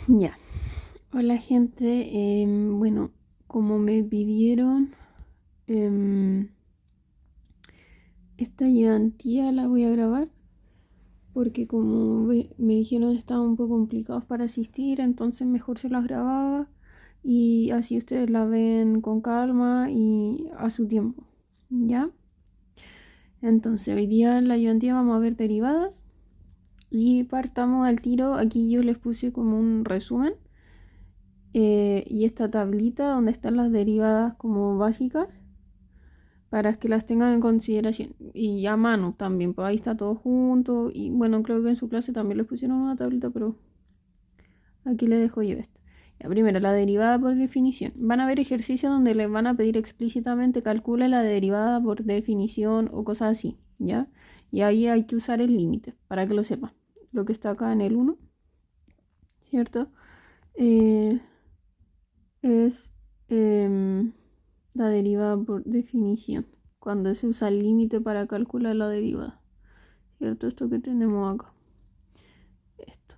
Ya. Hola gente. Bueno, como me pidieron, em, esta ayudantía la voy a grabar porque como me dijeron estaban un poco complicados para asistir, entonces mejor se las grababa y así ustedes la ven con calma y a su tiempo. ¿Ya? Entonces hoy día en la ayudantía vamos a ver derivadas y partamos al tiro. Aquí yo les puse como un resumen. Y esta tablita donde están las derivadas como básicas para que las tengan en consideración. Y a mano también, pues ahí está todo junto. Y bueno, creo que en su clase también les pusieron una tablita, pero aquí les dejo yo esto. Ya, primero, la derivada por definición. Van a ver ejercicios donde les van a pedir explícitamente calcule la derivada por definición o cosas así, ¿ya? Y ahí hay que usar el límite para que lo sepan. Lo que está acá en el uno, ¿cierto? Eh, es la derivada por definición, cuando se usa el límite para calcular la derivada, ¿cierto? Esto que tenemos acá, esto.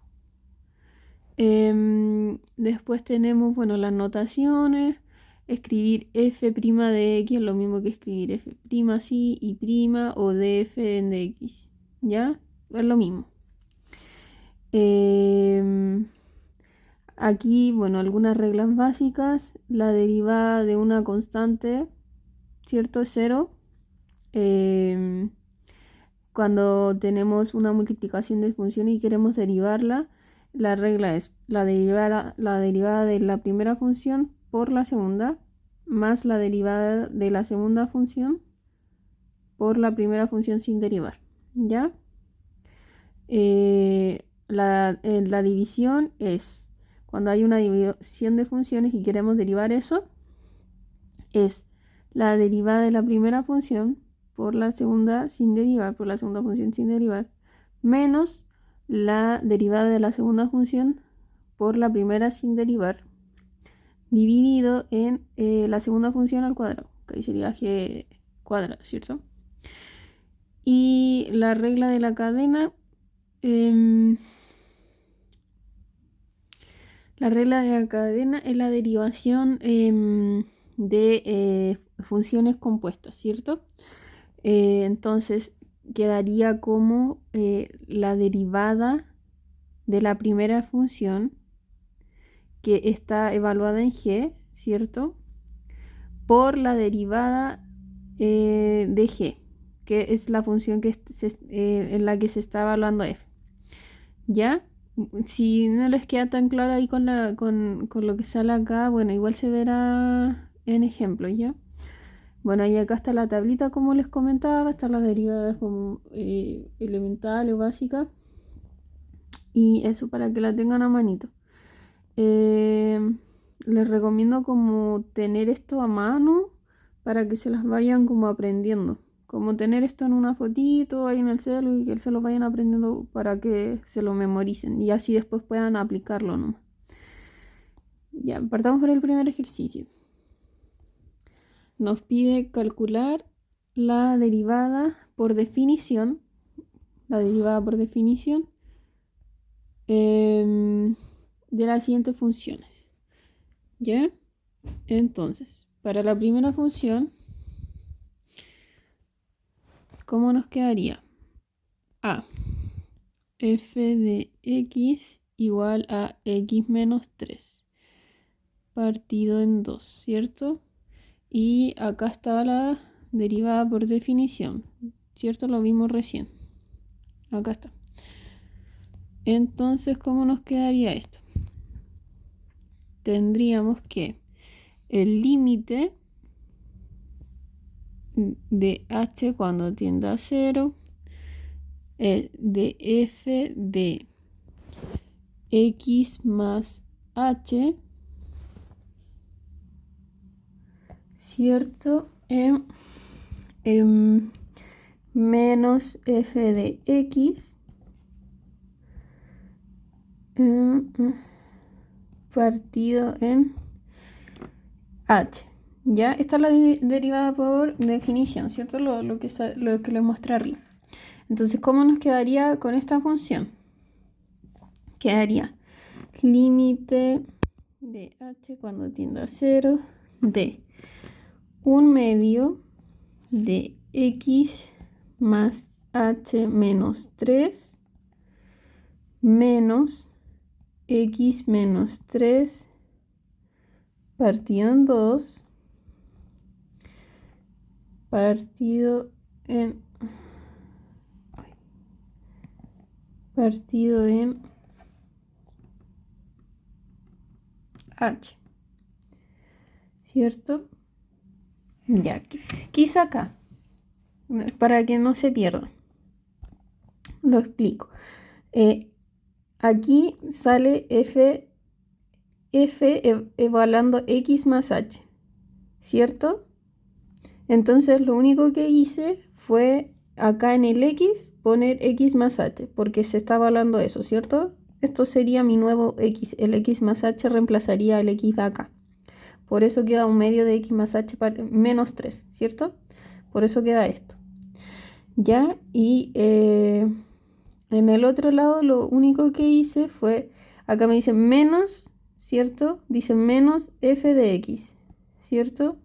Después tenemos, bueno, las notaciones. Escribir f' de x es lo mismo que escribir f' así y prima o df de x, ¿ya? Es lo mismo. Aquí, bueno, algunas reglas básicas. La derivada de una constante, ¿cierto? Es cero. Cuando tenemos una multiplicación de funciones y queremos derivarla, la regla es la derivada de la primera función por la segunda, más la derivada de la segunda función por la primera función sin derivar, ¿ya? La división es cuando hay una división de funciones y queremos derivar eso, es la derivada de la primera función por la segunda sin derivar, por la segunda función sin derivar, menos la derivada de la segunda función por la primera sin derivar, dividido en la segunda función al cuadrado, que ahí sería g cuadrado, ¿cierto? Y la regla de la cadena, la regla de la cadena es la derivación de funciones compuestas, ¿cierto? Entonces quedaría como la derivada de la primera función que está evaluada en g, ¿cierto? Por la derivada de g, que es la función en la que se está evaluando f. ¿Ya? Si no les queda tan claro ahí con lo que sale acá, bueno, igual se verá en ejemplo, ¿ya? Bueno, y acá está la tablita, como les comentaba, están las derivadas como elementales o básicas. Y eso para que la tengan a manito. Eh, Les recomiendo como tener esto a mano para que se las vayan como aprendiendo. Como tener esto en una fotito ahí en el celu y que se lo vayan aprendiendo para que se lo memoricen y así después puedan aplicarlo, ¿no? Ya, partamos por el primer ejercicio. Nos pide calcular la derivada por definición. La derivada por definición de las siguientes funciones. ¿Ya? Entonces, para la primera función, ¿cómo nos quedaría? A, f de x igual a x menos 3 partido en 2, ¿cierto? Y acá está la derivada por definición, ¿cierto? Lo vimos recién. Acá está. Entonces, ¿cómo nos quedaría esto? Tendríamos que el límite de h cuando tiende a 0 es de f de x más h, ¿cierto? Menos f de x partido en h. Ya, esta es la derivada por definición, ¿cierto? Lo que les mostré arriba. Entonces, ¿cómo nos quedaría con esta función? Quedaría límite de h cuando tiende a 0 de 1/2 de x más h menos 3 menos x menos 3 partido en 2 partido en h, ¿cierto? Ya, quizá acá, para que no se pierda, lo explico. Aquí sale f evaluando x más h, ¿cierto? Entonces lo único que hice fue acá en el x poner x más h, porque se está evaluando eso, ¿cierto? Esto sería mi nuevo x, el x más h reemplazaría el x de acá. Por eso queda 1/2 de x más h menos 3, ¿cierto? Por eso queda esto. Ya, y en el otro lado lo único que hice fue, acá me dice menos, ¿cierto? Dice menos f de x, ¿cierto?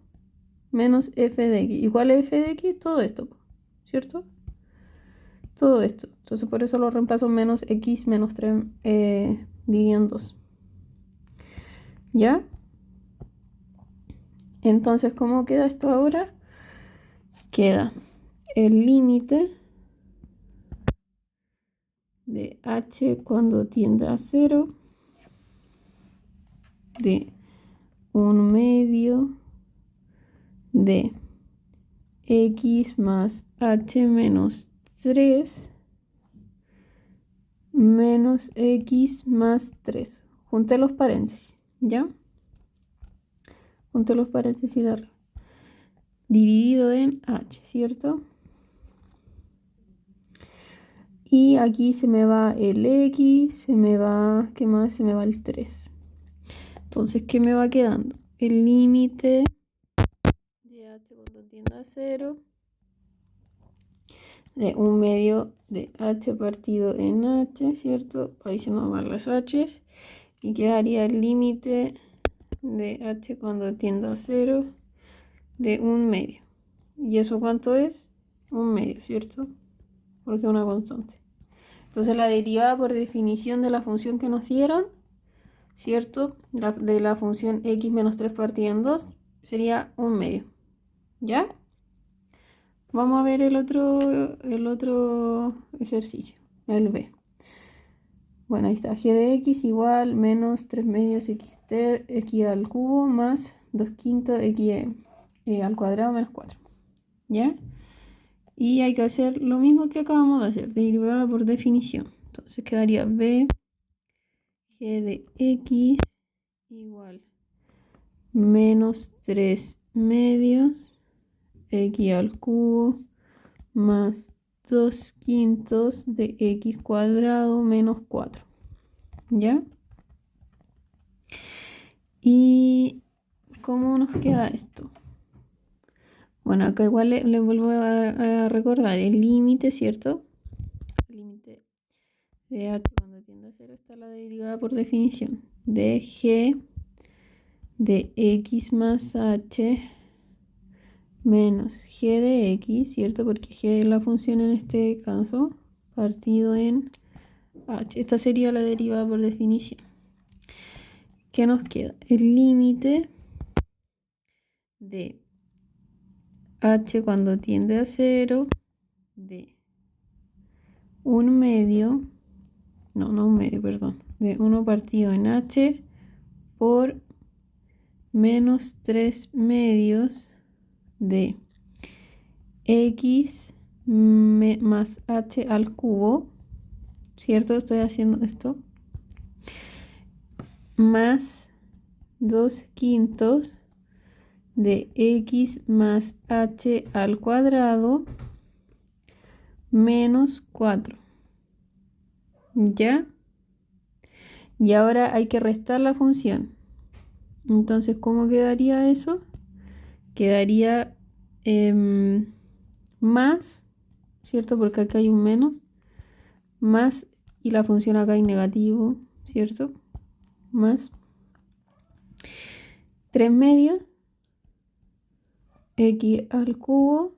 Menos f de x. ¿Y cuál es f de x? Todo esto, ¿cierto? Todo esto. Entonces por eso lo reemplazo menos x menos 3 dividido en 2. ¿Ya? Entonces, ¿cómo queda esto ahora? Queda el límite de h cuando tiende a 0 de 1/2 de x más h menos 3 menos x más 3. Junté los paréntesis, ¿ya? Junté los paréntesis de arriba. Dividido en h, ¿cierto? Y aquí se me va el x, se me va, ¿qué más? Se me va el 3. Entonces, ¿qué me va quedando? El límite de h cuando tiende a 0 de 1/2 de h partido en h, ¿cierto? Ahí se nos van las h's. Y quedaría el límite de h cuando tiende a 0 de 1/2. ¿Y eso cuánto es? 1/2, ¿cierto? Porque es una constante. Entonces la derivada por definición de la función que nos dieron, ¿cierto? De la función x menos 3 partida en 2 sería 1/2. ¿Ya? Vamos a ver el otro ejercicio, el b. Bueno, ahí está, g de x igual menos 3 medios x al cubo más 2 quintos x al cuadrado menos 4. ¿Ya? Y hay que hacer lo mismo que acabamos de hacer, derivada por definición. Entonces quedaría b g de x igual menos 3 medios x al cubo más 2 quintos de x cuadrado menos 4. ¿Ya? ¿Y cómo nos queda esto? Bueno, acá igual le vuelvo a recordar el límite, ¿cierto? El límite de h cuando tiende a 0 está la derivada por definición de g de x más h menos g de x, ¿cierto? Porque g es la función en este caso, partido en h. Esta sería la derivada por definición. ¿Qué nos queda? El límite de h cuando tiende a 0 de 1/2, no 1/2, perdón, de 1 partido en h por menos 3 medios de x más h al cubo, ¿cierto? Estoy haciendo esto, más 2 quintos de x más h al cuadrado menos 4. ¿Ya? Y ahora hay que restar la función. Entonces, ¿cómo quedaría eso? Quedaría más, ¿cierto? Porque acá hay un menos, más, y la función acá hay negativo, ¿cierto? más 3 medios x al cubo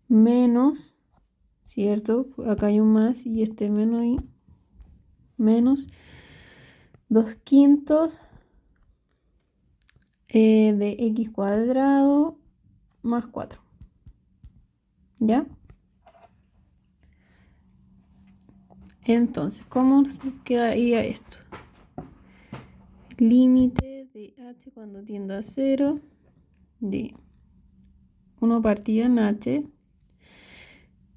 menos, ¿cierto? Acá hay un más y este menos ahí, menos 2 quintos de x cuadrado más 4. ¿Ya? Entonces, ¿cómo quedaría esto? Límite de h cuando tiende a 0 de 1 partido en h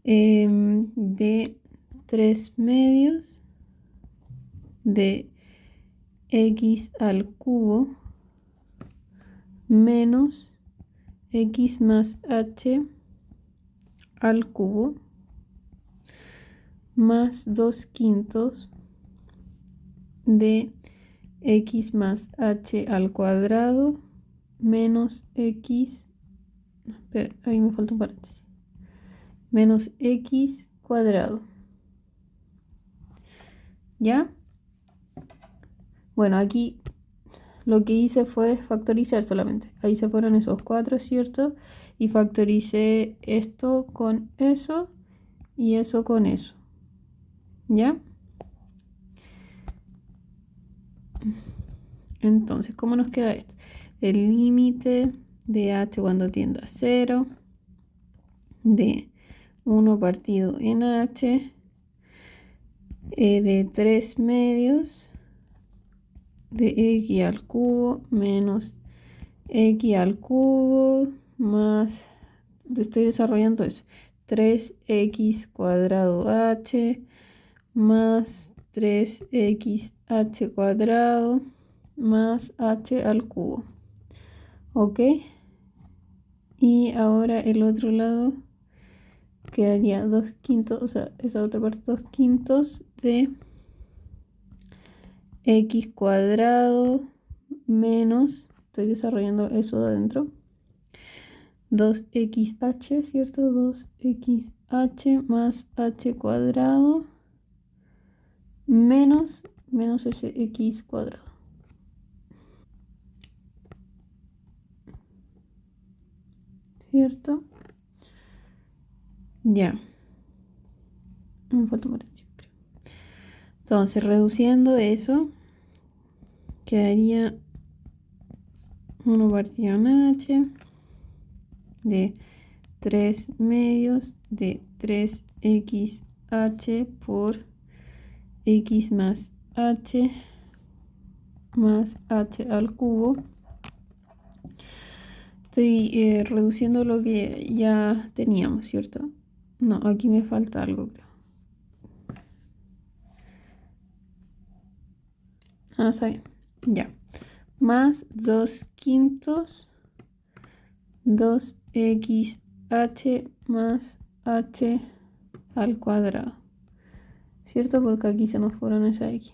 de 3 medios de x al cubo menos x más h al cubo más 2 quintos de x más h al cuadrado menos x, espera, ahí me falta un paréntesis, menos x cuadrado. ¿Ya? Bueno, aquí lo que hice fue factorizar solamente. Ahí se fueron esos 4, ¿cierto? Y factoricé esto con eso y eso con eso. ¿Ya? Entonces, ¿cómo nos queda esto? El límite de h cuando tiende a 0 de 1 partido en h de 3 medios de x al cubo menos x al cubo más, estoy desarrollando eso, 3x cuadrado h más 3xh cuadrado más h al cubo. ¿Ok? Y ahora el otro lado quedaría 2 quintos, o sea, esa otra parte 2 quintos de x cuadrado menos, estoy desarrollando eso de adentro, 2xh, ¿cierto? 2xh más h cuadrado menos ese x cuadrado. ¿Cierto? Ya. Me falta un paréntesis, creo. Entonces, reduciendo eso, quedaría 1 partido en h de 3 medios de 3xh por x más h al cubo. Estoy reduciendo lo que ya teníamos, ¿cierto? No, aquí me falta algo, creo. Ah, está bien. Ya. Más 2 quintos 2xh más h al cuadrado. ¿Cierto? Porque aquí se nos fueron esa x.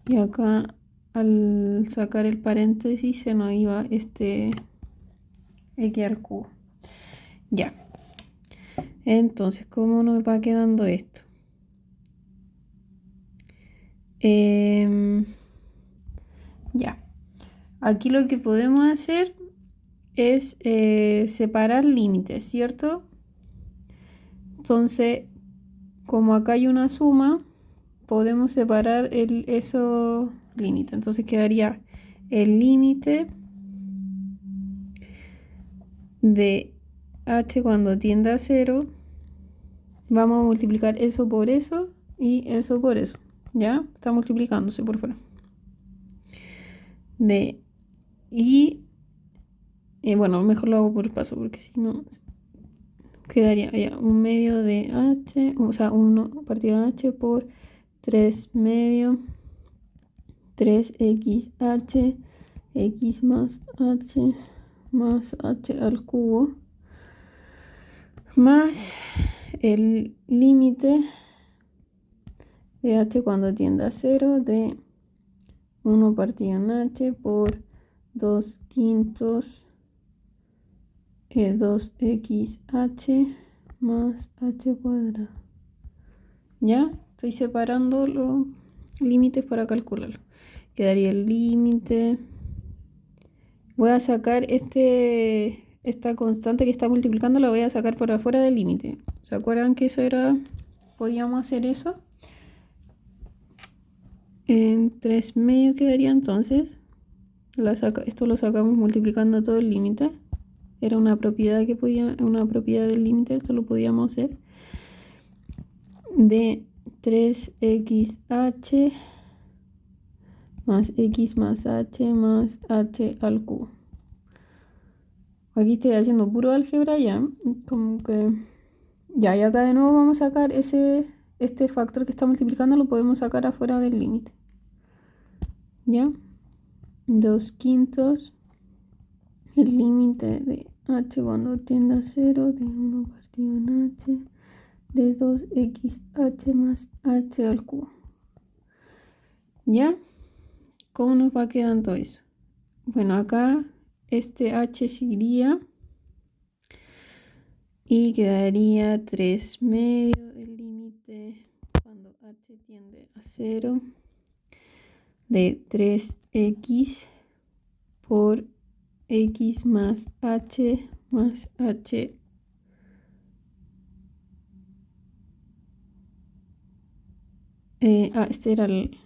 Y acá al sacar el paréntesis se nos iba este x al cubo. Ya. Entonces, ¿cómo nos va quedando esto? Ya. Aquí lo que podemos hacer es separar límites, ¿cierto? Entonces, como acá hay una suma, podemos separar esos límites. Entonces quedaría el límite de h cuando tiende a 0. Vamos a multiplicar eso por eso y eso por eso. ¿Ya? Está multiplicándose por fuera. Bueno, mejor lo hago por paso porque si no quedaría ya un medio de h, o sea, 1 partido de h por 3 medio 3xh x más h al cubo más el límite de h cuando tiende a 0 de 1 partido en h por 2 quintos 2xh más h cuadrado. ¿Ya? estoy separando los límites para calcularlo. Quedaría el límite. Voy a sacar esta constante que está multiplicando, la voy a sacar por afuera del límite. ¿Se acuerdan que eso era? Podíamos hacer eso. En 3 medio quedaría entonces. Esto lo sacamos multiplicando todo el límite. Era una propiedad una propiedad del límite, esto lo podíamos hacer. De 3xh más x más h al cubo. Aquí estoy haciendo puro álgebra ya. Como que. Ya, y acá de nuevo vamos a sacar este factor que está multiplicando, lo podemos sacar afuera del límite. ¿Ya? 2/5. El límite de h cuando tiende a 0 de 1 partido en h de 2xh más h al cubo. ¿Ya? ¿Cómo nos va quedando eso? Bueno, acá este h se iría y quedaría 3 medio el límite cuando h tiende a 0 de 3x por x más h este era el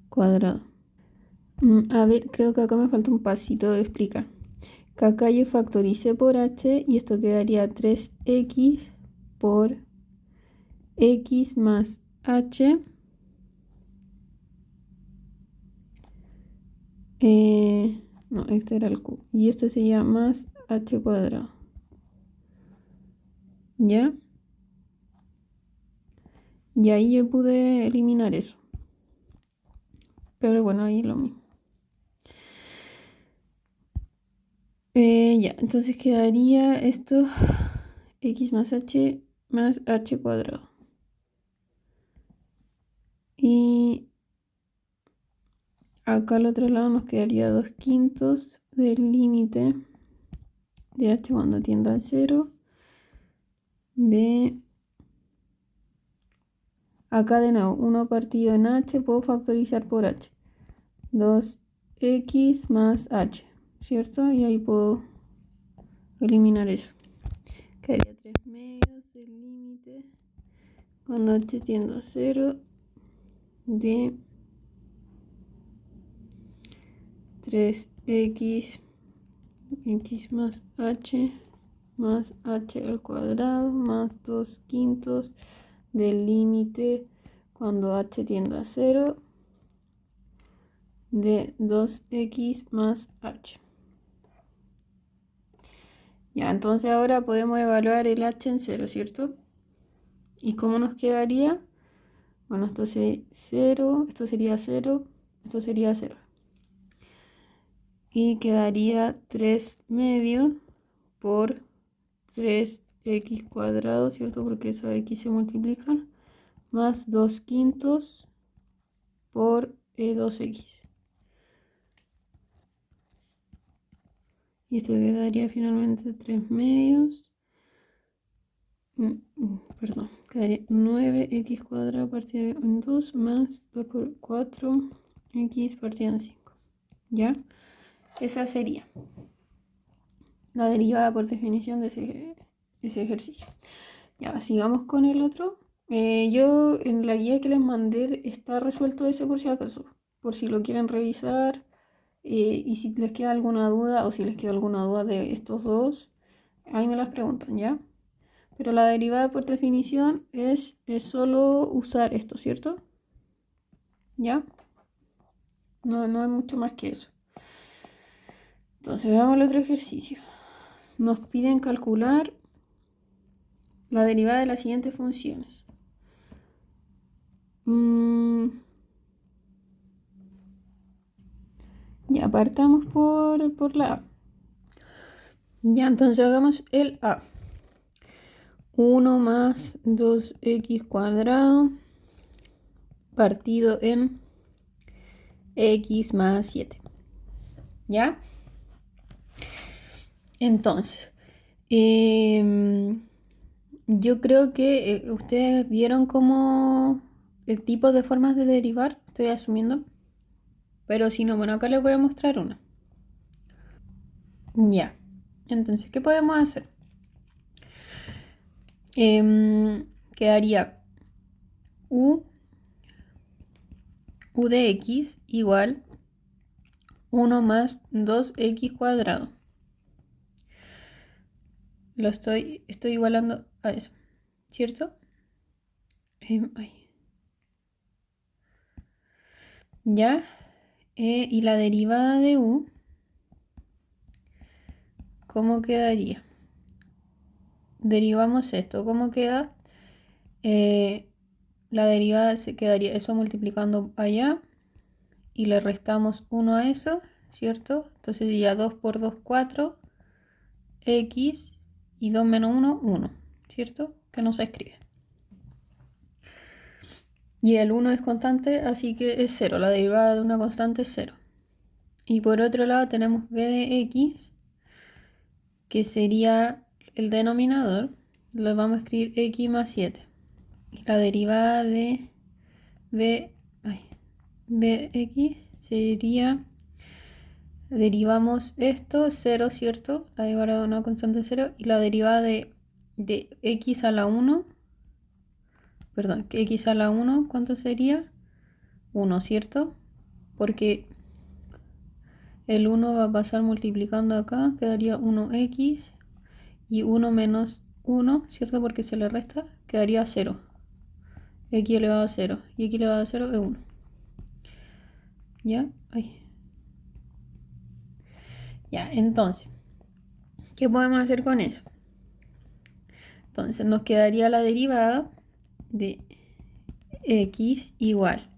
cuadrado. A ver, creo que acá me falta un pasito de explicar. Que acá yo factoricé por h y esto quedaría 3x por x más h no, este era el cubo y esto sería más h cuadrado. ¿Ya? Y ahí yo pude eliminar eso. Pero bueno, ahí lo mismo. Ya, entonces quedaría esto x más h cuadrado. Y acá al otro lado nos quedaría 2/5 del límite de h cuando tienda a 0 de acá de nuevo 1 partido en h, puedo factorizar por h 2x más h, ¿cierto? Y ahí puedo eliminar eso. Quedaría 3 medios del límite cuando h tiende a 0 de 3x x más h al cuadrado más 2/5 del límite cuando h tiende a 0 de 2x más h. Ya, entonces ahora podemos evaluar el h en 0, ¿cierto? ¿Y cómo nos quedaría? Bueno, esto sería 0, esto sería 0, esto sería 0. Y quedaría 3 medios por 3x cuadrado, ¿cierto? Porque esas x se multiplican, más 2/5 por 2x. Y esto quedaría finalmente 3 medios. Perdón, quedaría 9x cuadrado partido en 2 más 2 por 4x partido en 5. ¿Ya? Esa sería la derivada por definición de ese ejercicio. Ya, sigamos con el otro. Yo en la guía que les mandé está resuelto ese por si acaso, por si lo quieren revisar, y si les queda alguna duda o si les queda alguna duda de estos dos, ahí me las preguntan, ¿ya? Pero la derivada por definición es solo usar esto, ¿cierto? ¿Ya? No hay mucho más que eso. Entonces veamos el otro ejercicio. Nos piden calcular la derivada de las siguientes funciones. Ya partamos por la A. Ya, entonces hagamos el A. 1 más 2x cuadrado partido en x más 7. ¿Ya? Entonces, Yo creo que ustedes vieron como el tipo de formas de derivar, estoy asumiendo. Pero si no, bueno, acá les voy a mostrar una. Ya. Entonces, ¿qué podemos hacer? Quedaría u de x igual 1 más 2x cuadrado. Estoy igualando a eso, ¿cierto? Ya. Y la derivada de u, ¿cómo quedaría? Derivamos esto, ¿cómo queda? La derivada se quedaría eso multiplicando allá y le restamos 1 a eso, ¿cierto? Entonces ya 2 por 2, 4, x y 2 menos 1, 1, ¿cierto? Que no se escribe. Y el 1 es constante, así que es 0. La derivada de una constante es 0. Y por otro lado tenemos b de x, que sería el denominador. Lo vamos a escribir x más 7. Y la derivada de bx sería, derivamos esto, 0, ¿cierto? La derivada de una constante 0. Y la derivada de x a la 1, perdón, que x a la 1, ¿cuánto sería? 1, ¿cierto? Porque el 1 va a pasar multiplicando acá, quedaría 1x y 1 menos 1, ¿cierto? Porque se le resta, quedaría 0. X elevado a 0 y x elevado a 0 es 1. ¿Ya? Ay. Ya, entonces, ¿qué podemos hacer con eso? Entonces nos quedaría la derivada de x igual.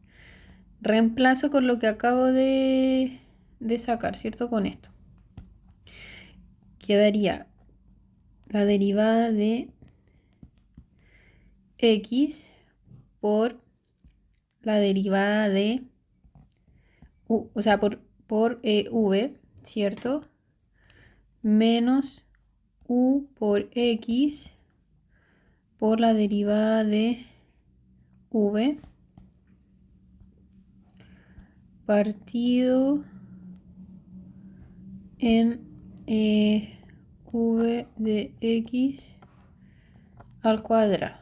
Reemplazo con lo que acabo de sacar, ¿cierto? Con esto. Quedaría la derivada de x por la derivada de u, o sea, por v, ¿cierto? Menos u por x por la derivada de v partido en v de x al cuadrado.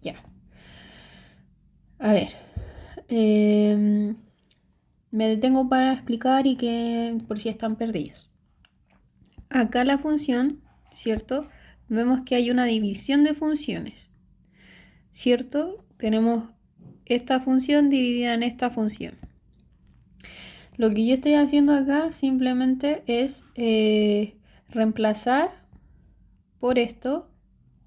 Ya. A ver. Me detengo para explicar y que por si están perdidos. Acá la función, ¿cierto? Vemos que hay una división de funciones, ¿cierto? Tenemos esta función dividida en esta función. Lo que yo estoy haciendo acá simplemente es reemplazar por esto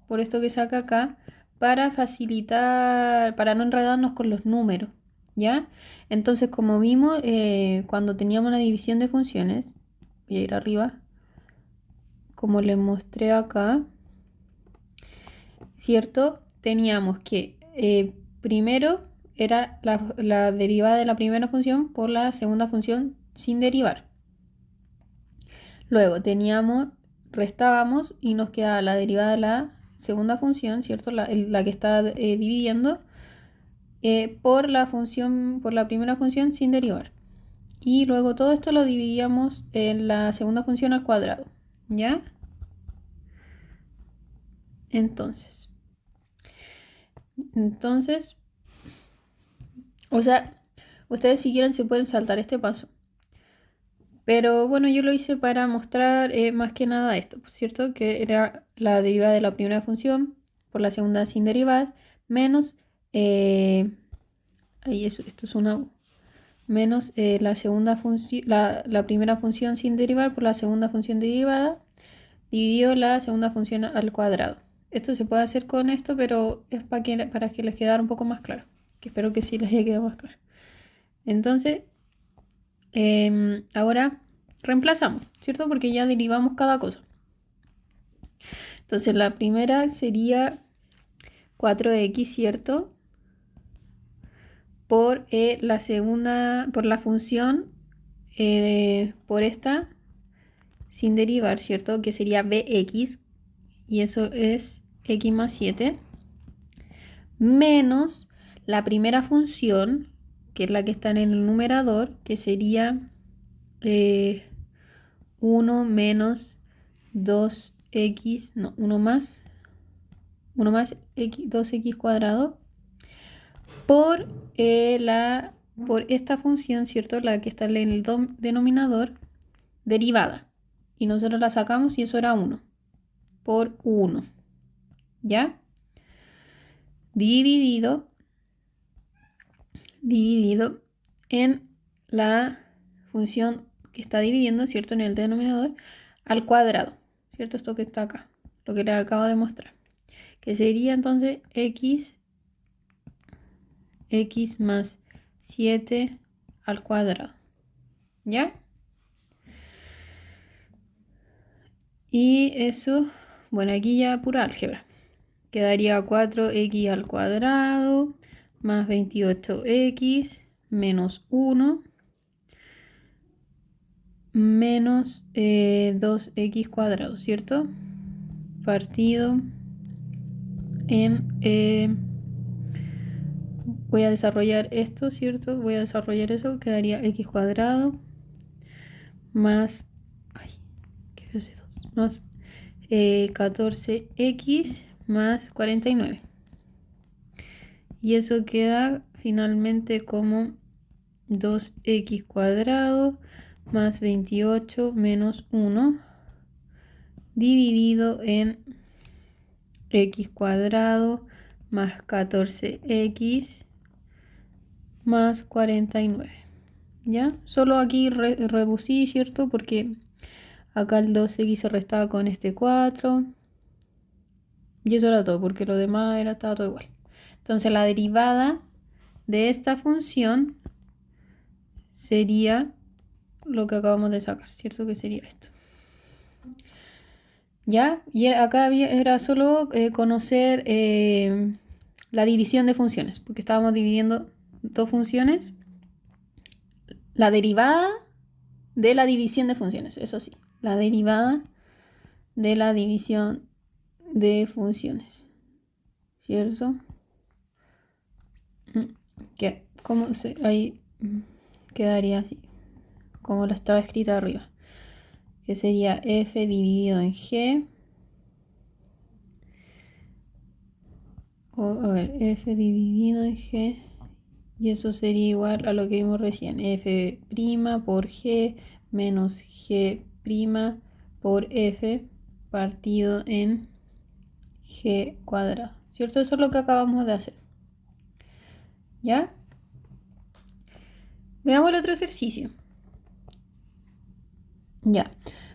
que saca acá, para facilitar, para no enredarnos con los números, ¿ya? Entonces, como vimos, cuando teníamos una división de funciones, voy a ir arriba, como les mostré acá, ¿cierto? Teníamos que primero era la derivada de la primera función por la segunda función sin derivar. Luego restábamos y nos quedaba la derivada de la segunda función, ¿cierto? La que está dividiendo por la primera función sin derivar. Y luego todo esto lo dividíamos en la segunda función al cuadrado, ¿ya? Entonces, o sea, ustedes si quieren se pueden saltar este paso. Pero bueno, yo lo hice para mostrar más que nada esto, ¿cierto? Que era la derivada de la primera función por la segunda sin derivar, menos, esto es una menos la segunda función, la primera función sin derivar por la segunda función derivada, dividido la segunda función al cuadrado. Esto se puede hacer con esto, pero es para que les quedara un poco más claro. Que espero que sí les haya quedado más claro. Entonces, ahora reemplazamos, ¿cierto? Porque ya derivamos cada cosa. Entonces, la primera sería 4x, ¿cierto? Por la segunda, por la función, por esta sin derivar, ¿cierto? Que sería bx, y eso es x más 7, menos la primera función, que es la que está en el numerador, que sería 1 menos 2x, no, 1 más x, 2x cuadrado, por esta función, ¿cierto? La que está en el denominador, derivada. Y nosotros la sacamos y eso era 1 por 1. ¿Ya? Dividido en la función que está dividiendo, ¿cierto? En el denominador, al cuadrado, ¿cierto? Esto que está acá, lo que les acabo de mostrar. Que sería entonces x más 7 al cuadrado. ¿Ya? Y eso, bueno, aquí ya pura álgebra. Quedaría 4x al cuadrado más 28x menos 1 menos 2x cuadrado, ¿cierto? Partido en... voy a desarrollar esto, ¿cierto? Voy a desarrollar eso, quedaría x cuadrado más... ay, ¿qué es eso? Más 14x más 49. Y eso queda finalmente como 2x cuadrado más 28 menos 1 dividido en x cuadrado más 14x más 49. ¿Ya? Solo aquí reducí, ¿cierto? Porque acá el 2x se restaba con este 4. Y eso era todo, porque lo demás estaba todo igual. Entonces la derivada de esta función sería lo que acabamos de sacar, ¿cierto? Que sería esto. ¿Ya? Y acá era solo conocer la división de funciones, porque estábamos dividiendo dos funciones. La derivada de la división de funciones, eso sí. La derivada de la división de funciones, ¿cierto? ¿Cómo se...? Ahí quedaría así, como lo estaba escrita arriba. Que sería f dividido en g. A ver, f dividido en g. Y eso sería igual a lo que vimos recién. F' por g menos g' por f partido en g cuadrado. ¿Cierto? Eso es lo que acabamos de hacer. ¿Ya? Veamos el otro ejercicio. Ya.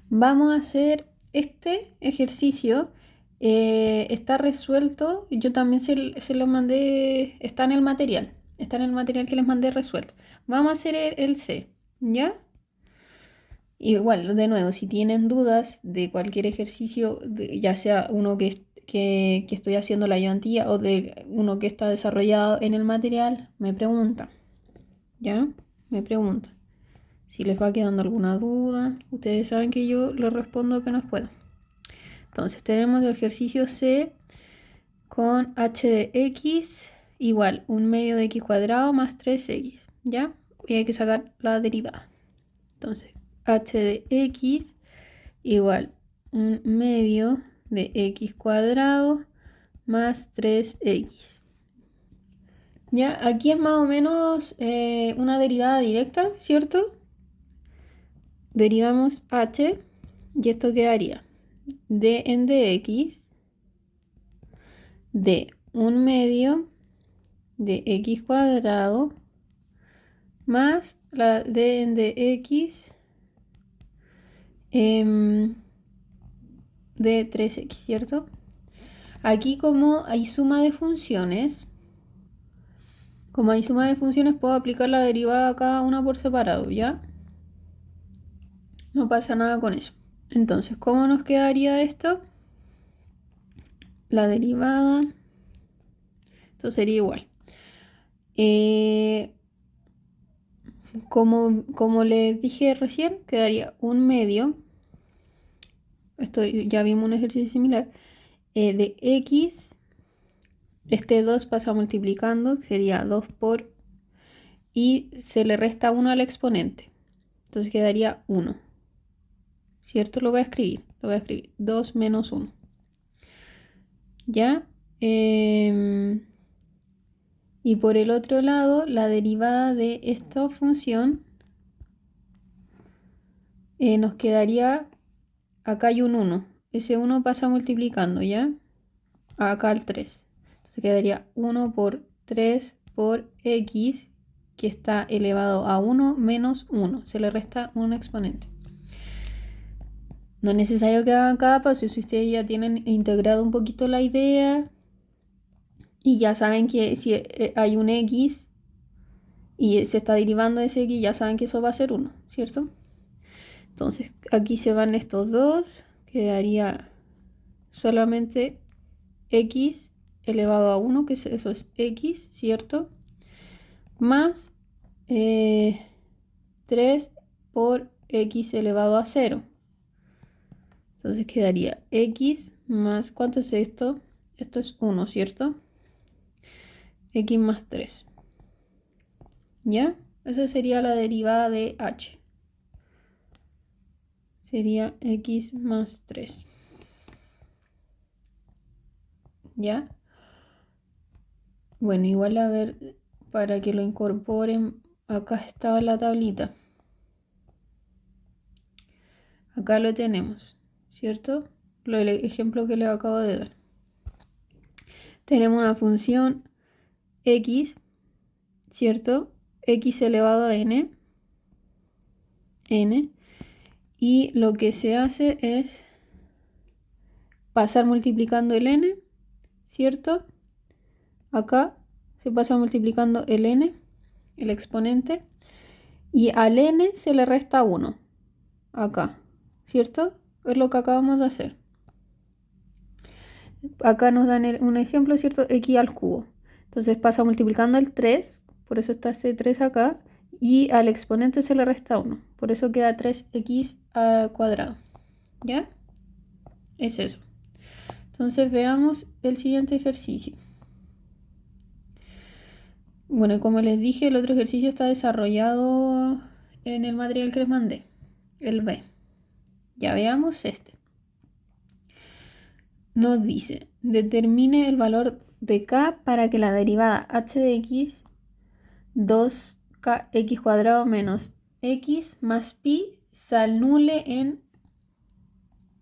Vamos a hacer este ejercicio. Está resuelto. Yo también se lo mandé. Está en el material. Está en el material que les mandé resuelto. Vamos a hacer el C. ¿Ya? Igual, de nuevo, si tienen dudas de cualquier ejercicio, ya sea uno que estoy haciendo la ayudantía o de uno que está desarrollado en el material, me preguntan. ¿Ya? Me preguntan. Si les va quedando alguna duda, ustedes saben que yo les respondo apenas puedo. Entonces tenemos el ejercicio C con h de x igual 1 medio de x cuadrado más 3x. ¿Ya? Y hay que sacar la derivada. Entonces, h de x igual 1 medio de x cuadrado más 3x. Ya, aquí es más o menos una derivada directa, ¿cierto? Derivamos h y esto quedaría d en dx de 1 medio de x cuadrado más la d en dx de 3x, ¿cierto? Aquí como hay suma de funciones, puedo aplicar la derivada a cada una por separado, ¿ya? No pasa nada con eso. Entonces, ¿cómo nos quedaría esto? La derivada, esto sería igual. Como les dije recién, quedaría 1 medio. Esto ya vimos un ejercicio similar. de x, este 2 pasa multiplicando, sería 2 por, y se le resta 1 al exponente. Entonces quedaría 1. ¿Cierto? Lo voy a escribir. 2 menos 1. ¿Ya? Y por el otro lado, la derivada de esta función nos quedaría, acá hay un 1. Ese 1 pasa multiplicando, ¿ya? Acá al 3. Entonces quedaría 1 por 3 por x, que está elevado a 1 menos 1. Se le resta un exponente. No es necesario que hagan cada paso. Si ustedes ya tienen integrado un poquito la idea y ya saben que si hay un x y se está derivando ese x, ya saben que eso va a ser 1, ¿cierto? Entonces aquí se van estos dos. Quedaría solamente x elevado a 1, que eso es x, ¿cierto? Más 3 por x elevado a 0. Entonces quedaría x más, ¿cuánto es esto? Esto es 1, ¿cierto? X más 3. ¿Ya? Esa sería la derivada de h. Sería x más 3. ¿Ya? Bueno, igual a ver, para que lo incorporen, acá estaba la tablita. Acá lo tenemos, ¿cierto? El ejemplo que les acabo de dar. Tenemos una función x, ¿cierto? X elevado a n. Y lo que se hace es pasar multiplicando el n, ¿cierto? Acá se pasa multiplicando el n, el exponente, y al n se le resta 1, acá, ¿cierto? Es lo que acabamos de hacer. Acá nos dan un ejemplo, ¿cierto? X al cubo. Entonces pasa multiplicando el 3, por eso está ese 3 acá, y al exponente se le resta 1, por eso queda 3x al cuadrado. ¿Ya? Es eso. Entonces veamos el siguiente ejercicio. Bueno, como les dije, el otro ejercicio está desarrollado en el material que les mandé, el B. Ya veamos este. Nos dice, determine el valor de k para que la derivada h de x 2kx cuadrado menos x más pi se anule en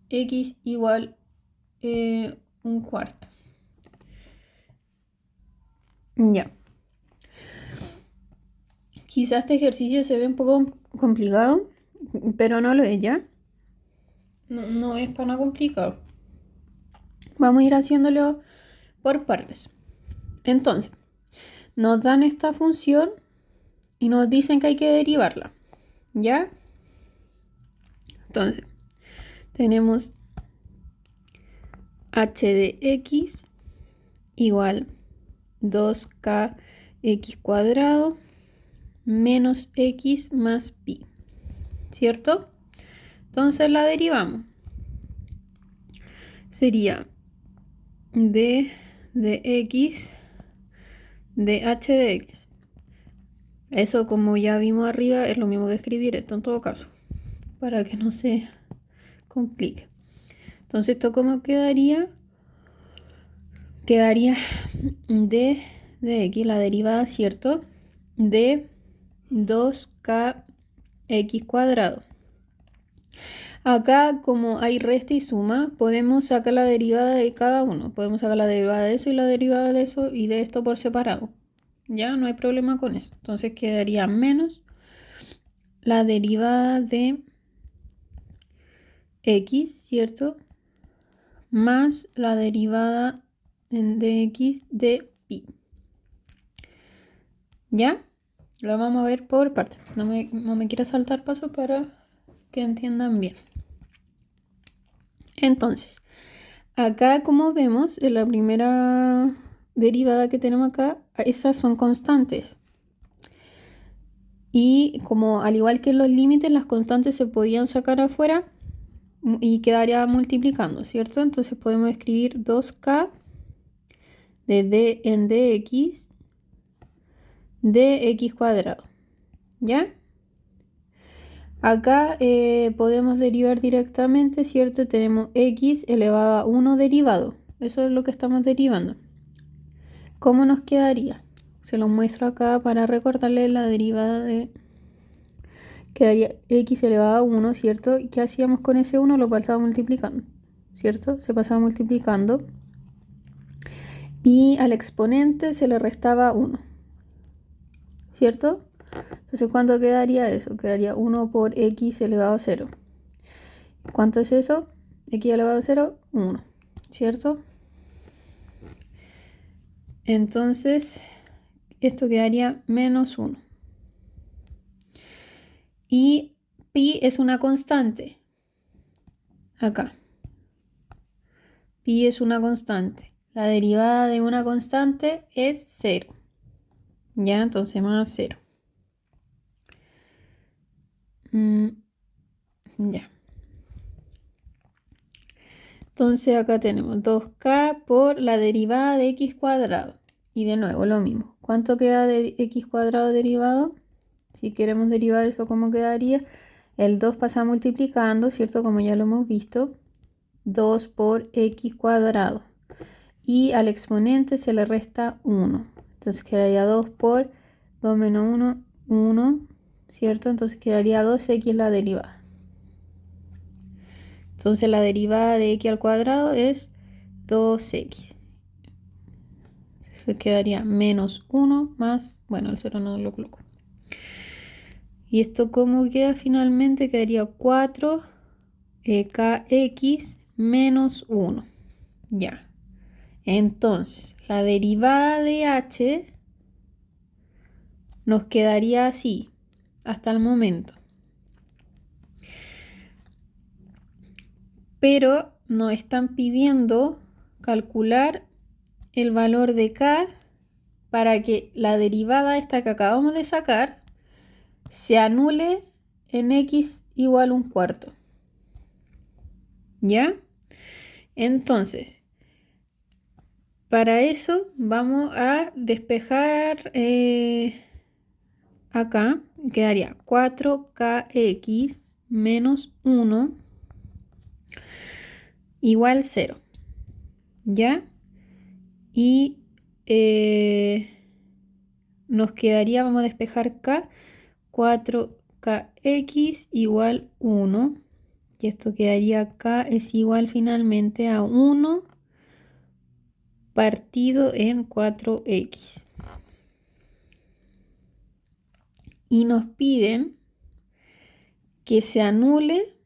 x igual 1/4. Ya. Quizás este ejercicio se ve un poco complicado, pero no lo es, ¿ya? No es para nada complicado. Vamos a ir haciéndolo por partes. Entonces, nos dan esta función y nos dicen que hay que derivarla, ¿ya? Entonces, tenemos h de x igual 2kx cuadrado menos x más pi, ¿cierto? Entonces la derivamos. Sería d de x de h de x. Eso, como ya vimos arriba, es lo mismo que escribir esto en todo caso, para que no se complique. Entonces, ¿esto cómo quedaría? Quedaría d de x, la derivada, ¿cierto? De 2kx cuadrado. Acá, como hay resta y suma, podemos sacar la derivada de cada uno. Podemos sacar la derivada de eso y la derivada de eso y de esto por separado. Ya no hay problema con eso. Entonces quedaría menos la derivada de x, ¿cierto? Más la derivada de x de pi. ¿Ya? Lo vamos a ver por partes. No me quiero saltar pasos para que entiendan bien. Entonces, acá como vemos, en la primera derivada que tenemos acá, esas son constantes. Y como al igual que en los límites, las constantes se podían sacar afuera, y quedaría multiplicando, ¿cierto? Entonces podemos escribir 2k de d en dx de x cuadrado, ¿ya? Acá podemos derivar directamente, ¿cierto? Tenemos x elevado a 1 derivado. Eso es lo que estamos derivando. ¿Cómo nos quedaría? Se lo muestro acá para recordarle la derivada de... Quedaría x elevado a 1, ¿cierto? ¿Y qué hacíamos con ese 1? Lo pasaba multiplicando, ¿cierto? Se pasaba multiplicando. Y al exponente se le restaba 1, ¿cierto? Entonces, ¿cuánto quedaría eso? Quedaría 1 por x elevado a 0. ¿Cuánto es eso? X elevado a 0, 1, ¿cierto? Entonces, esto quedaría menos 1. Y pi es una constante. Acá. Pi es una constante. La derivada de una constante es 0. Ya, entonces más 0. Ya. Entonces acá tenemos 2k por la derivada de x cuadrado. Y de nuevo lo mismo. ¿Cuánto queda de x cuadrado derivado? Si queremos derivar eso, ¿cómo quedaría? El 2 pasa multiplicando, ¿cierto? Como ya lo hemos visto. 2 por x cuadrado. Y al exponente se le resta 1. Entonces quedaría 2 por 2 menos 1, 1, ¿cierto? Entonces quedaría 2x la derivada. Entonces la derivada de x al cuadrado es 2x. Se quedaría menos 1 más, bueno, el 0 no lo coloco. ¿Y esto cómo queda finalmente? Quedaría 4 kx menos 1. Ya. Entonces, la derivada de h nos quedaría así hasta el momento. Pero nos están pidiendo calcular el valor de k para que la derivada esta que acabamos de sacar se anule en x igual a un cuarto. ¿Ya? Entonces, para eso vamos a despejar acá. Quedaría 4kx menos 1 igual 0. ¿Ya? Y nos quedaría, vamos a despejar k, 4kx igual 1. Y esto quedaría k es igual finalmente a 1 partido en 4x. Y nos piden que se anule,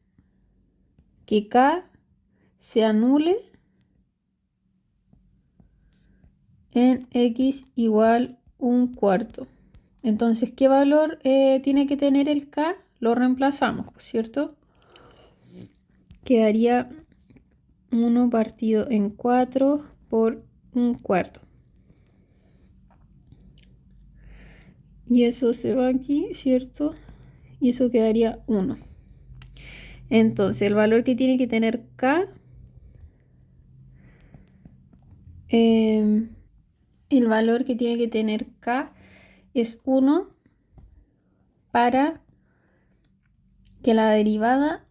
que k se anule en x igual un cuarto. Entonces, ¿qué valor tiene que tener el k? Lo reemplazamos, ¿cierto? Quedaría 1 partido en 4 por un cuarto. Y eso se va aquí, ¿cierto? Y eso quedaría 1. Entonces, el valor que tiene que tener k, el valor que tiene que tener k es 1 para que la derivada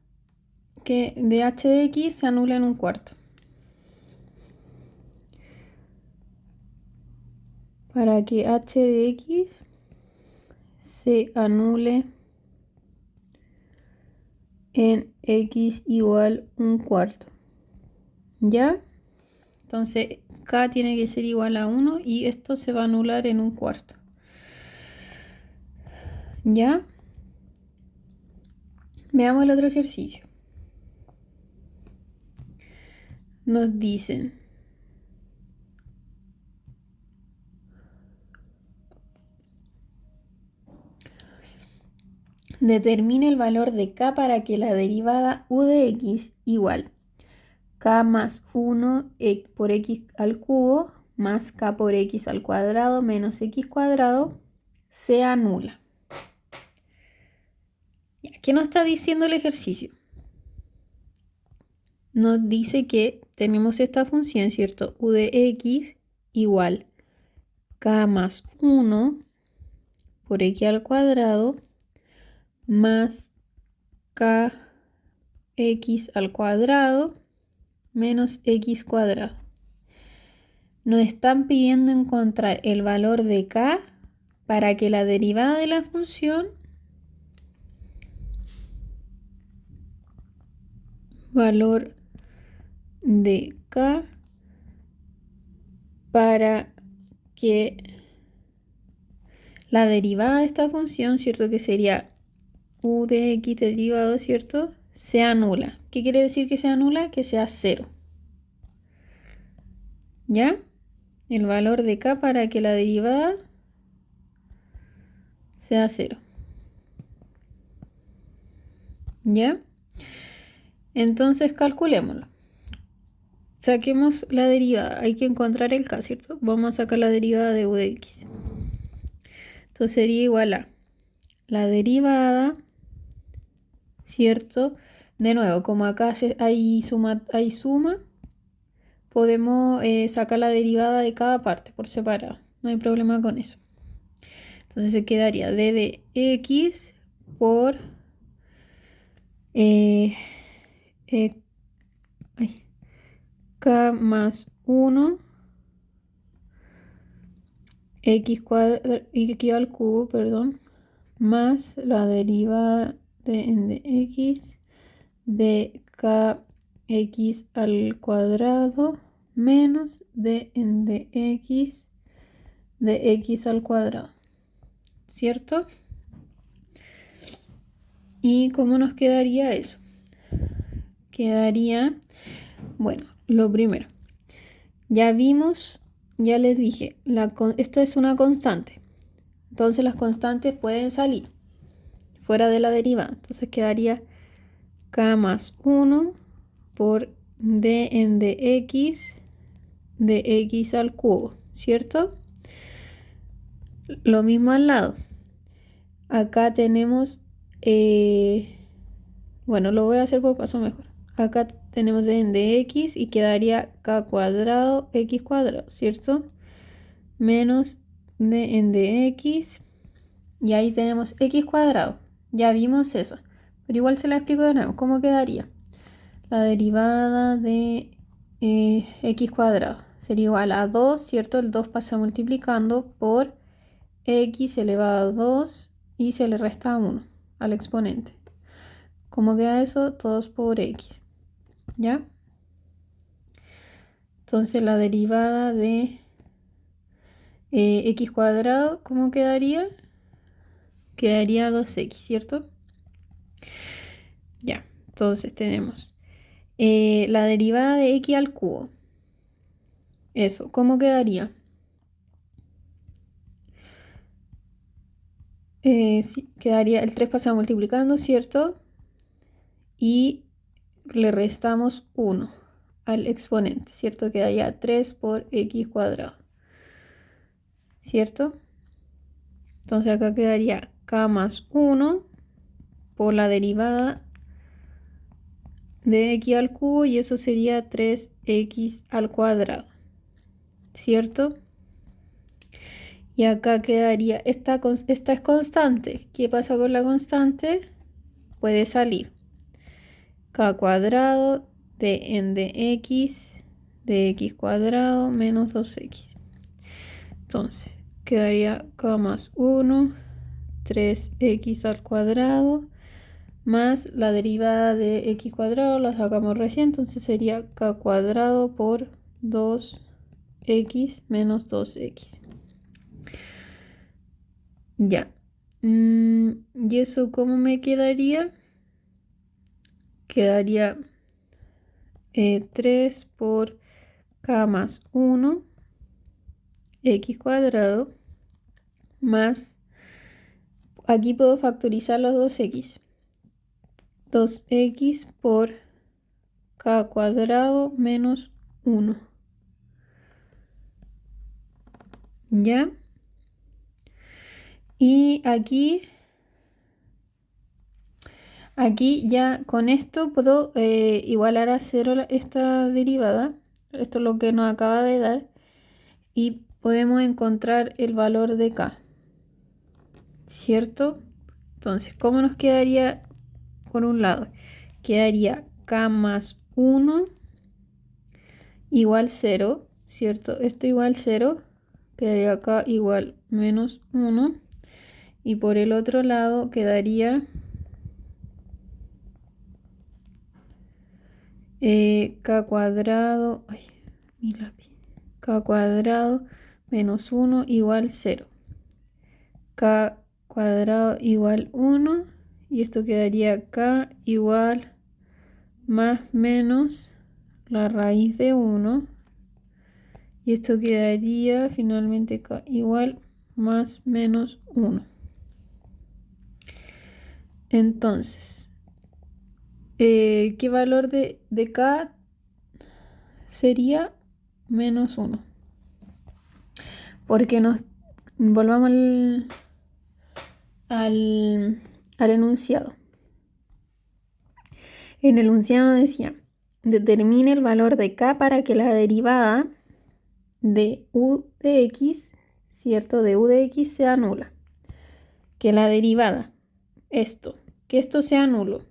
de h de x se anule en un cuarto. Para que h de x se anule en x igual un cuarto. ¿Ya? Entonces k tiene que ser igual a 1 y esto se va a anular en un cuarto. ¿Ya? Veamos el otro ejercicio. Nos dicen determine el valor de k para que la derivada u de x igual k más 1 por x al cubo más k por x al cuadrado menos x cuadrado sea nula. ¿Qué nos está diciendo el ejercicio? nos dice que tenemos esta función, ¿cierto? U de x igual k más 1 por x al cuadrado más kx al cuadrado menos x cuadrado. Nos están pidiendo encontrar el valor de k para que la derivada de la función valor de k para que la derivada de esta función, ¿cierto? Que sería u de x derivado, ¿cierto? Sea nula. ¿Qué quiere decir que sea nula? Que sea 0. ¿Ya? El valor de k para que la derivada sea 0. ¿Ya? Entonces calculémoslo. Saquemos la derivada. Hay que encontrar el k, ¿cierto? Vamos a sacar la derivada de u de x. Entonces sería igual a la derivada, ¿cierto? De nuevo, como acá hay suma, podemos sacar la derivada de cada parte por separado. No hay problema con eso. Entonces se quedaría d de x por k más 1 x al cubo, perdón, más la derivada de n de x de kx al cuadrado menos de n de x al cuadrado, ¿cierto? ¿Y cómo nos quedaría eso? Quedaría, bueno, lo primero, ya vimos, ya les dije, esto es una constante, entonces las constantes pueden salir fuera de la derivada, entonces quedaría k más 1 por dn de x al cubo, ¿cierto? Lo mismo al lado. Acá tenemos, bueno, lo voy a hacer por paso mejor. Acá tenemos dn de x y quedaría k cuadrado x cuadrado, ¿cierto? Menos dn de x y ahí tenemos x cuadrado. Ya vimos eso, pero igual se la explico de nuevo. ¿Cómo quedaría? La derivada de x cuadrado sería igual a 2, ¿cierto? El 2 pasa multiplicando por x elevado a 2 y se le resta 1 al exponente. ¿Cómo queda eso? 2 por x, ¿ya? Entonces la derivada de x cuadrado, ¿cómo quedaría? Quedaría 2x, ¿cierto? Ya, entonces tenemos la derivada de x al cubo. Eso, ¿cómo quedaría? Sí, quedaría el 3 pasa multiplicando, ¿cierto? Y le restamos 1 al exponente, ¿cierto? Quedaría 3 por x cuadrado, ¿cierto? Entonces acá quedaría k más 1 por la derivada de x al cubo y eso sería 3x al cuadrado, ¿cierto? Y acá quedaría, esta es constante. ¿Qué pasa con la constante? Puede salir k cuadrado de n de x cuadrado menos 2x. Entonces, quedaría k más 1, 3x al cuadrado, más la derivada de x cuadrado, la sacamos recién, entonces sería k cuadrado por 2x menos 2x. Ya. ¿Y eso cómo me quedaría? Quedaría 3 por k más 1 x cuadrado más, aquí puedo factorizar los 2x. 2x por k cuadrado menos 1. ¿Ya? Y aquí Aquí ya con esto puedo igualar a cero esta derivada. Esto es lo que nos acaba de dar. Y podemos encontrar el valor de k, ¿cierto? Entonces, ¿cómo nos quedaría por un lado? Quedaría k más 1 igual 0, ¿cierto? Esto igual 0. Quedaría acá igual menos 1. Y por el otro lado quedaría k cuadrado, ay, mi lápiz, k cuadrado menos 1 igual 0. K cuadrado igual 1. Y esto quedaría k igual más menos la raíz de 1. Y esto quedaría finalmente k igual más menos 1. Entonces, ¿qué valor de k sería? Menos 1. Porque nos volvamos al enunciado. En el enunciado decía, determine el valor de k para que la derivada de u de x, ¿cierto? De u de x sea nula. Que la derivada, que esto sea nulo.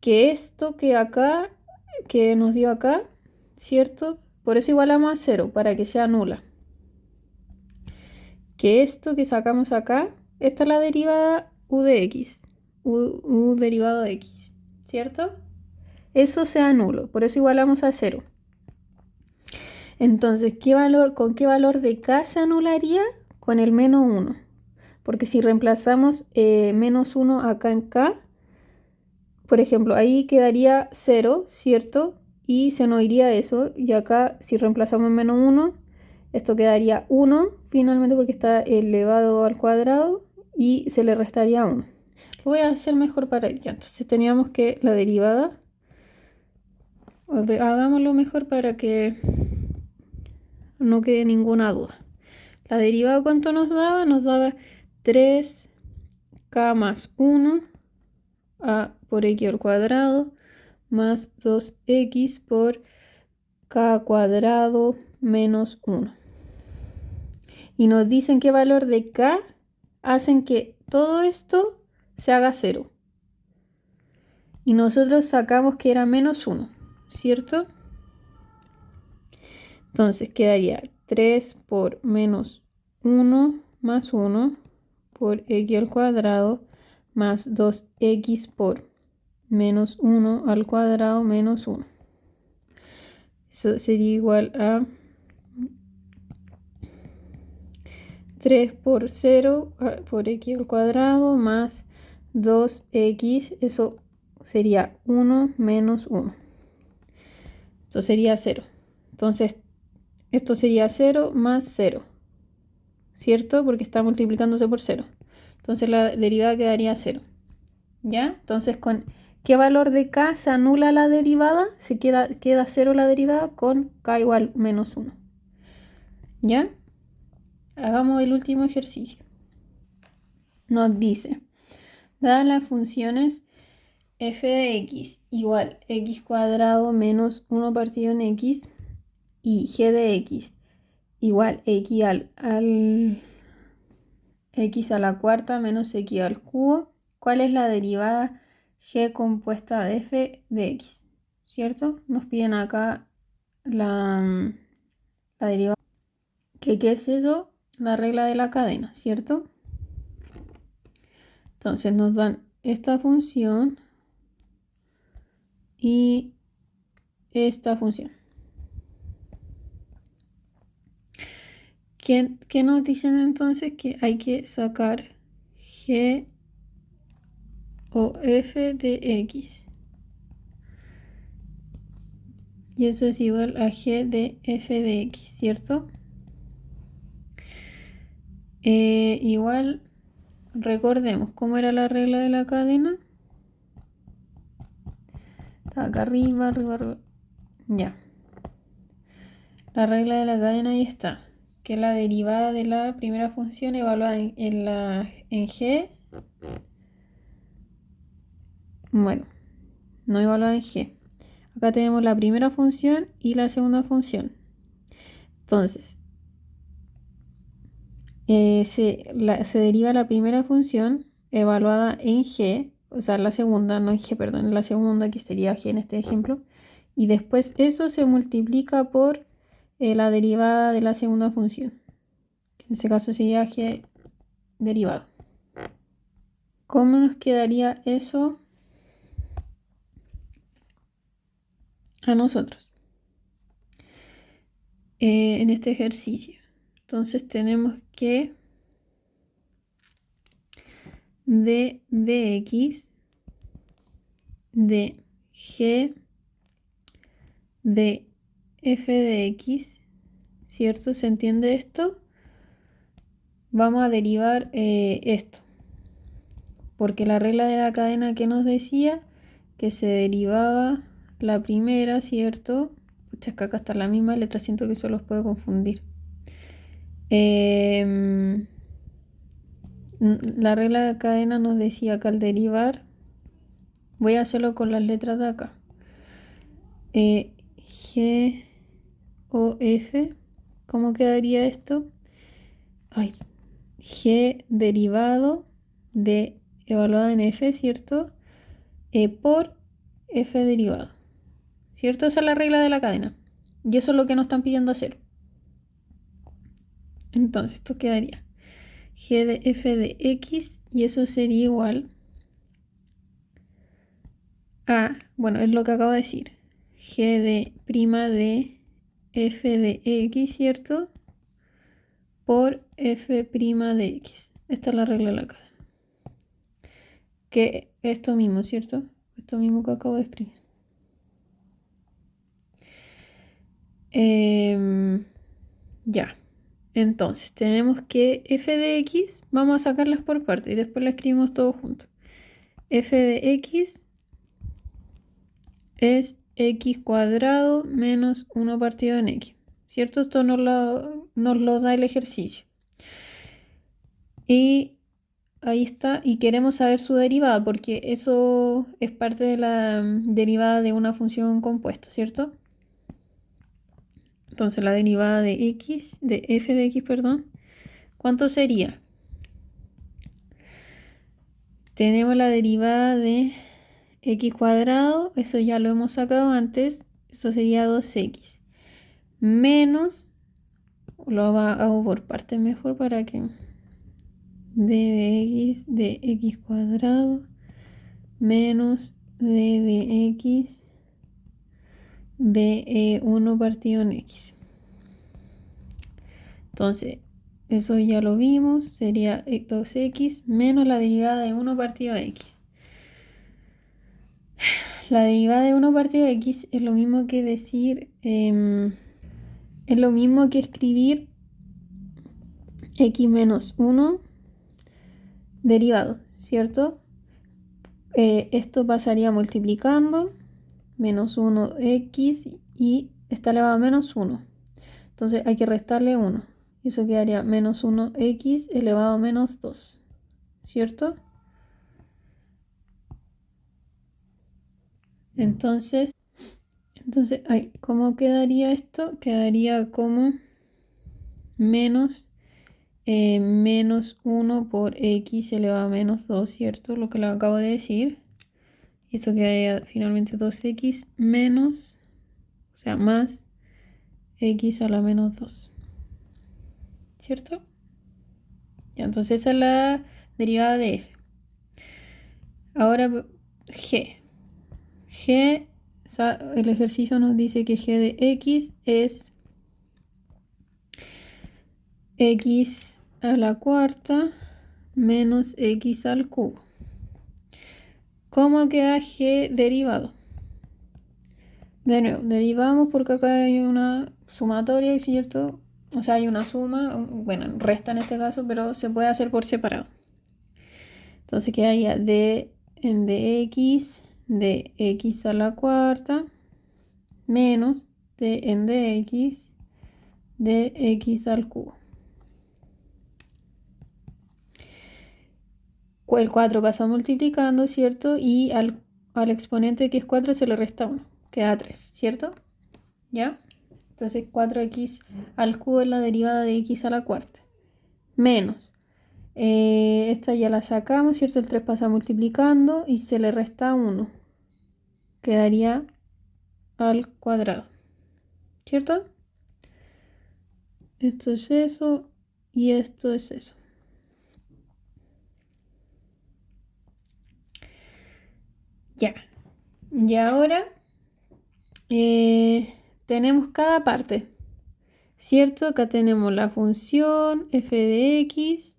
Que esto que acá, que nos dio acá, ¿cierto? Por eso igualamos a 0, para que sea nula. Que esto que sacamos acá, esta es la derivada u de x, u derivado de x, ¿cierto? Eso sea nulo, por eso igualamos a 0. Entonces, ¿con qué valor de k se anularía? Con el menos 1. Porque si reemplazamos menos 1 acá en k, por ejemplo, ahí quedaría 0, ¿cierto? Y se nos iría eso. Y acá, si reemplazamos menos 1, esto quedaría 1 finalmente porque está elevado al cuadrado y se le restaría 1. Lo voy a hacer mejor para ella. Entonces teníamos que la derivada, hagámoslo mejor para que no quede ninguna duda. La derivada, ¿cuánto nos daba? Nos daba 3k más 1 a por x al cuadrado más 2x por k cuadrado menos 1. Y nos dicen qué valor de k hacen que todo esto se haga 0. Y nosotros sacamos que era menos 1, ¿cierto? Entonces quedaría 3 por menos 1 más 1 por x al cuadrado más 2x por menos 1 al cuadrado menos 1. Eso sería igual a 3 por 0 por x al cuadrado más 2x, eso sería 1 menos 1. Esto sería 0. Entonces, esto sería 0 más 0, ¿cierto? Porque está multiplicándose por 0. Entonces la derivada quedaría 0. ¿Ya? Entonces, ¿con qué valor de k se anula la derivada? Se queda 0 la derivada con k igual menos 1. ¿Ya? Hagamos el último ejercicio. Nos dice, dadas las funciones f de x igual x cuadrado menos 1 partido en x y g de x igual x x a la cuarta menos x al cubo, ¿cuál es la derivada g compuesta de f de x? ¿Cierto? Nos piden acá la derivada. ¿Qué es eso? La regla de la cadena, ¿cierto? Entonces nos dan esta función y esta función. ¿Qué nos dicen entonces? Que hay que sacar g o f de x. Y eso es igual a g de f de x, ¿cierto? Igual, recordemos cómo era la regla de la cadena. Está acá arriba, arriba, arriba. Ya. La regla de la cadena ahí está. Que la derivada de la primera función evaluada en g Bueno, no evaluada en g. Acá tenemos la primera función y la segunda función. Entonces, se deriva la primera función evaluada en g, o sea, la segunda, no en g, perdón, la segunda que sería g en este ejemplo. Y después eso se multiplica por la derivada de la segunda función. En este caso sería g derivado. ¿Cómo nos quedaría eso a nosotros en este ejercicio? Entonces tenemos que d de x de g de f de x, ¿cierto? ¿Se entiende esto? Vamos a derivar esto, porque la regla de la cadena que nos decía que se derivaba la primera, ¿cierto? Pucha, es que acá está la misma letra, siento que eso los puede confundir. La regla de cadena nos decía que al derivar, voy a hacerlo con las letras de acá, G o F, ¿cómo quedaría esto? Ay, G derivado de evaluado en F, ¿cierto? Por F derivado, ¿cierto? Esa es la regla de la cadena. Y eso es lo que nos están pidiendo hacer. Entonces, esto quedaría G de F de X y eso sería igual a, bueno, es lo que acabo de decir, G de prima de F de X, ¿cierto? Por F prima de X. Esta es la regla de la cadena. Que esto mismo, ¿cierto? Esto mismo que acabo de escribir. Ya. Entonces, tenemos que f de x, vamos a sacarlas por partes y después la escribimos todo junto. F de x es x cuadrado menos 1 partido en x, ¿cierto? Esto nos lo da el ejercicio. Y ahí está, y queremos saber su derivada, porque eso es parte de la derivada de una función compuesta, ¿cierto? Entonces la derivada de x, de f de x, perdón, ¿cuánto sería? Tenemos la derivada de x cuadrado, eso ya lo hemos sacado antes, eso sería 2x, menos, hago por parte mejor para que d de x cuadrado menos d de x de 1 partido en x. Entonces, eso ya lo vimos, sería 2x menos la derivada de 1 partido de x. La derivada de 1 partido de x es lo mismo que decir, es lo mismo que escribir x menos 1 derivado, ¿cierto? Esto pasaría multiplicando menos 1x y está elevado a menos 1. Entonces hay que restarle 1. Y eso quedaría menos 1x elevado a menos 2, ¿cierto? Entonces, ¿cómo quedaría esto? Quedaría como menos 1 por x elevado a menos 2, ¿cierto? Lo que le acabo de decir. Y esto quedaría finalmente 2x menos, o sea, más x a la menos 2, ¿cierto? Ya, entonces esa es la derivada de f. Ahora g. El ejercicio nos dice que g de x es x a la cuarta menos x al cubo. ¿Cómo queda g derivado? De nuevo, derivamos porque acá hay una sumatoria, ¿cierto? O sea, hay una suma, bueno, resta en este caso, pero se puede hacer por separado. Entonces quedaría d en dx de x a la cuarta menos d en dx de x al cubo. El 4 pasa multiplicando, ¿cierto? Y al al exponente que es 4 se le resta 1, queda 3, ¿cierto? ¿Ya? Entonces 4x al cubo es la derivada de x a la cuarta. Menos. Esta ya la sacamos, ¿cierto? El 3 pasa multiplicando y se le resta 1. Quedaría al cuadrado, ¿cierto? Esto es eso y esto es eso. Ya. Y ahora tenemos cada parte, ¿cierto? Acá tenemos la función f de x.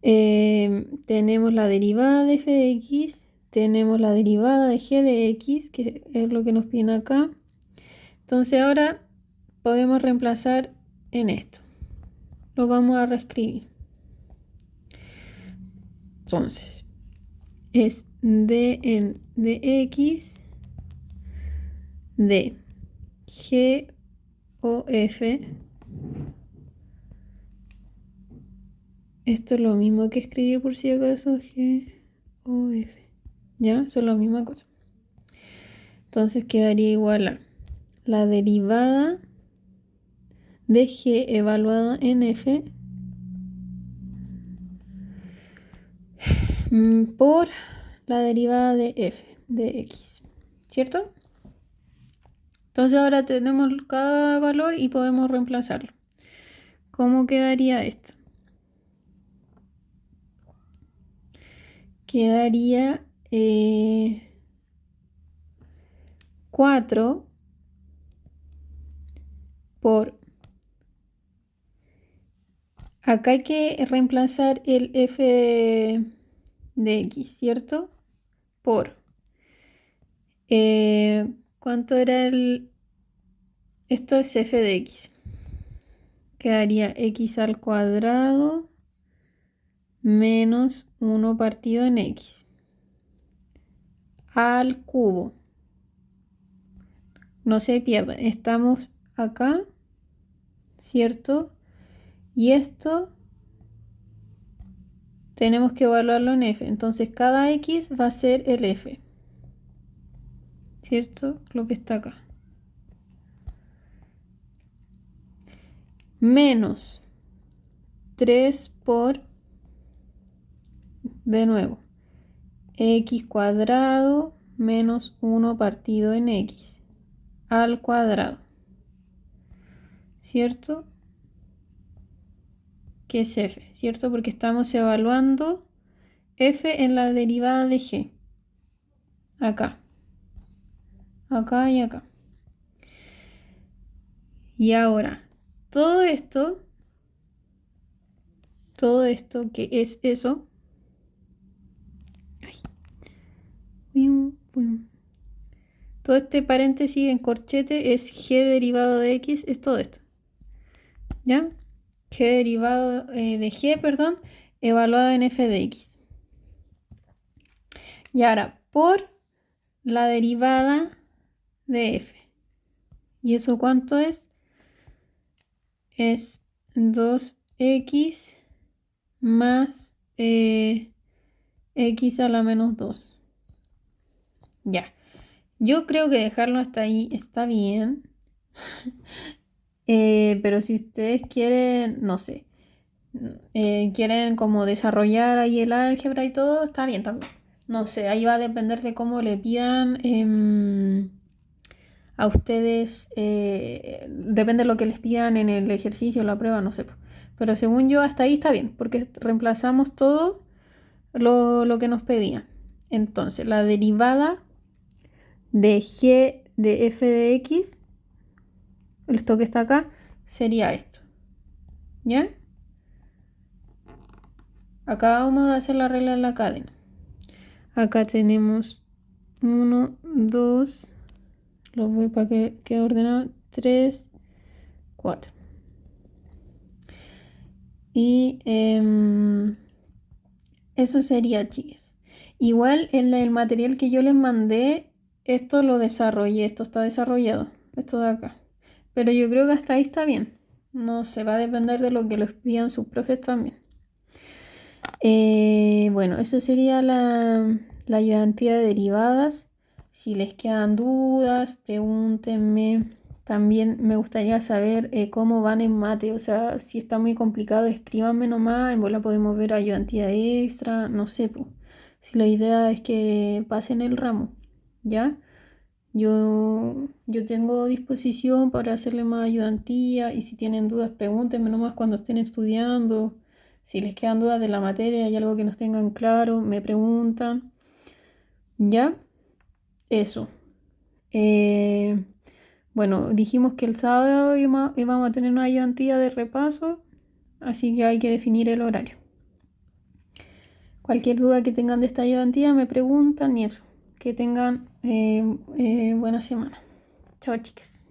Tenemos la derivada de f de x, tenemos la derivada de g de x, que es lo que nos piden acá. Entonces ahora podemos reemplazar en esto. Lo vamos a reescribir. Entonces, es dn de x de g o f. Esto es lo mismo que escribir por si acaso g o f. ¿Ya? Son la misma cosa. Entonces quedaría igual a la derivada de g evaluada en f por la derivada de f de x, ¿cierto? Entonces ahora tenemos cada valor y podemos reemplazarlo. ¿Cómo quedaría esto? Quedaría 4 por... Acá hay que reemplazar el f de x, ¿cierto? Por... ¿cuánto era el...? Esto es f de x. Quedaría x al cuadrado menos 1 partido en x al cubo. No se pierdan, estamos acá, ¿cierto? Y esto tenemos que evaluarlo en f. Entonces cada x va a ser el f, ¿cierto? Lo que está acá. Menos 3 por, de nuevo, x cuadrado menos 1 partido en x al cuadrado, ¿cierto? Que es f, ¿cierto? Porque estamos evaluando f en la derivada de g. Acá. Acá y acá. Y ahora, todo esto que es eso, todo este paréntesis en corchete es g derivado de x, es todo esto, ¿ya? G derivado de g, perdón, evaluado en f de x. Y ahora, por la derivada de f. ¿Y eso cuánto es? Es 2x más x a la menos 2. Ya. Yo creo que dejarlo hasta ahí está bien. Pero si ustedes quieren, no sé, quieren como desarrollar ahí el álgebra y todo, está bien también. No sé, ahí va a depender de cómo le pidan a ustedes, depende de lo que les pidan en el ejercicio, la prueba, no sé. Pero según yo, hasta ahí está bien, porque reemplazamos todo lo que nos pedían. Entonces, la derivada de g de f de x, esto que está acá, sería esto. ¿Ya? Acá vamos a hacer la regla en la cadena. Acá tenemos 1, 2, lo voy para que quede ordenado, 3, 4. Y eso sería, chicas. Igual en el material que yo les mandé, esto lo desarrollé, esto está desarrollado, esto de acá. Pero yo creo que hasta ahí está bien. No se va a depender de lo que les pidan sus profes también. Bueno, eso sería la ayudantía de derivadas. Si les quedan dudas, pregúntenme. También me gustaría saber cómo van en mate, o sea, si está muy complicado, escríbanme nomás, en bola podemos ver ayudantía extra, no sé, po. Si la idea es que pasen el ramo, ¿ya? Yo tengo disposición para hacerle más ayudantía y si tienen dudas, pregúntenme nomás cuando estén estudiando. Si les quedan dudas de la materia, hay algo que nos tengan claro, me preguntan. ¿Ya? Eso. Eh, bueno, dijimos que el sábado íbamos a tener una ayudantía de repaso, así que hay que definir el horario. Cualquier duda que tengan de esta ayudantía me preguntan y eso. Que tengan buena semana. Chao, chicas.